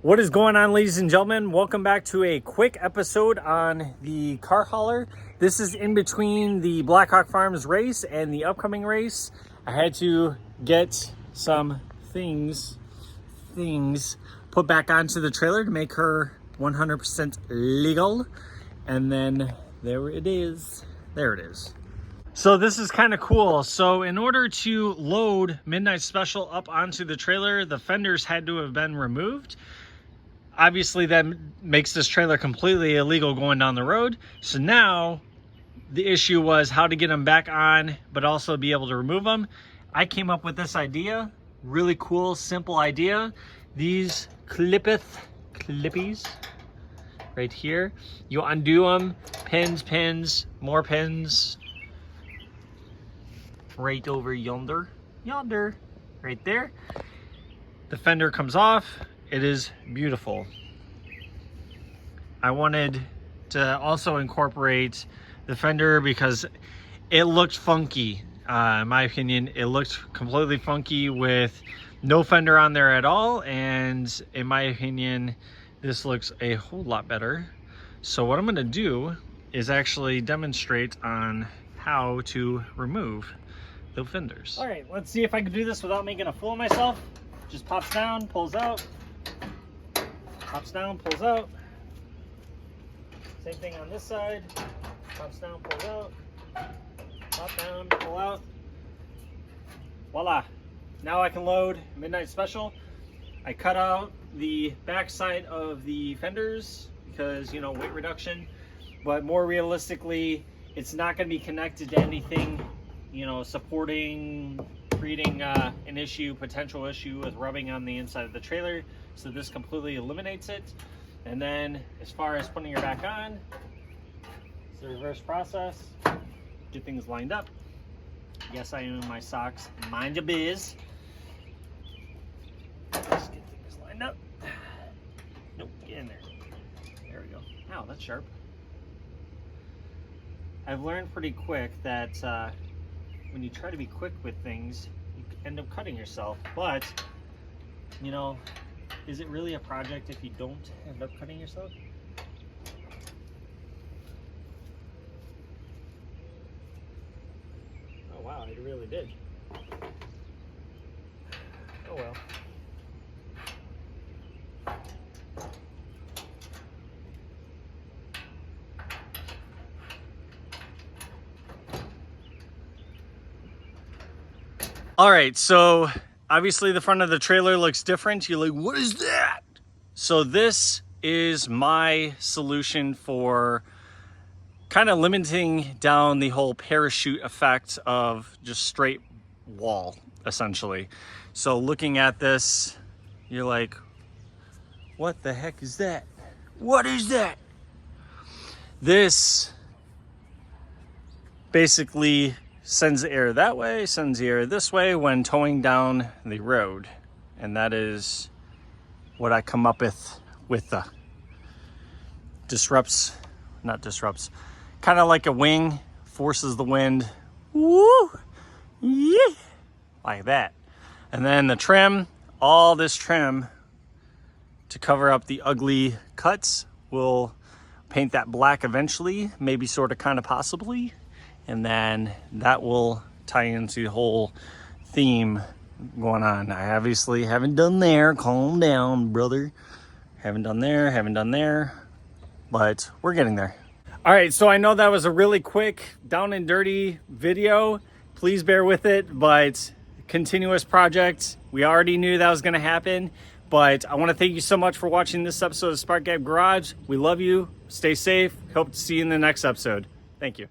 What is going on, ladies and gentlemen? Welcome back to a quick episode on the car hauler. This is in between the Blackhawk Farms race and the upcoming race. I had to get some things put back onto the trailer to make her 100% legal. And then there it is. There it is. So this is kind of cool. So in order to load Midnight Special up onto the trailer, the fenders had to have been removed. Obviously that makes this trailer completely illegal going down the road. So now the issue was how to get them back on, but also be able to remove them. I came up with this idea, really cool, simple idea. These clippies right here, you undo them, pins, more pins, right over yonder, right there. The fender comes off. It is beautiful. I wanted to also incorporate the fender because it looked funky. In my opinion, it looked completely funky with no fender on there at all. And in my opinion, this looks a whole lot better. So what I'm gonna do is actually demonstrate on how to remove the fenders. All right, let's see if I can do this without making a fool of myself. Just pops down, pulls out. Pops down, pulls out. Same thing on this side. Pops down, pulls out. Pop down, pull out. Voila. Now I can load Midnight Special. I cut out the back side of the fenders because, you know, weight reduction. But more realistically, it's not going to be connected to anything, you know, supporting, creating an issue, potential issue with rubbing on the inside of the trailer. So this completely eliminates it. And then as far as putting her back on, it's the reverse process. Get things lined up. Yes, I am in my socks. Mind your biz. Let's get things lined up. Nope, get in there. There we go. Ow, that's sharp. I've learned pretty quick that when you try to be quick with things, you end up cutting yourself. But, you know, is it really a project if you don't end up cutting yourself? Oh wow, it really did. Oh well. All right, so obviously the front of the trailer looks different. You're like, what is that? So this is my solution for kind of limiting down the whole parachute effect of just straight wall, essentially. So looking at this, you're like, what the heck is that? What is that? This basically sends the air that way, sends the air this way when towing down the road. And that is what I come up with the kind of like a wing, forces the wind, woo, yeah, like that. And then the trim, all this trim to cover up the ugly cuts. We'll paint that black eventually, maybe sort of, kind of, possibly. And then that will tie into the whole theme going on. I obviously haven't done there. Calm down, brother. Haven't done there, but we're getting there. All right, so I know that was a really quick, down and dirty video. Please bear with it, but continuous project. We already knew that was gonna happen, but I wanna thank you so much for watching this episode of Spark Gap Garage. We love you, stay safe. Hope to see you in the next episode. Thank you.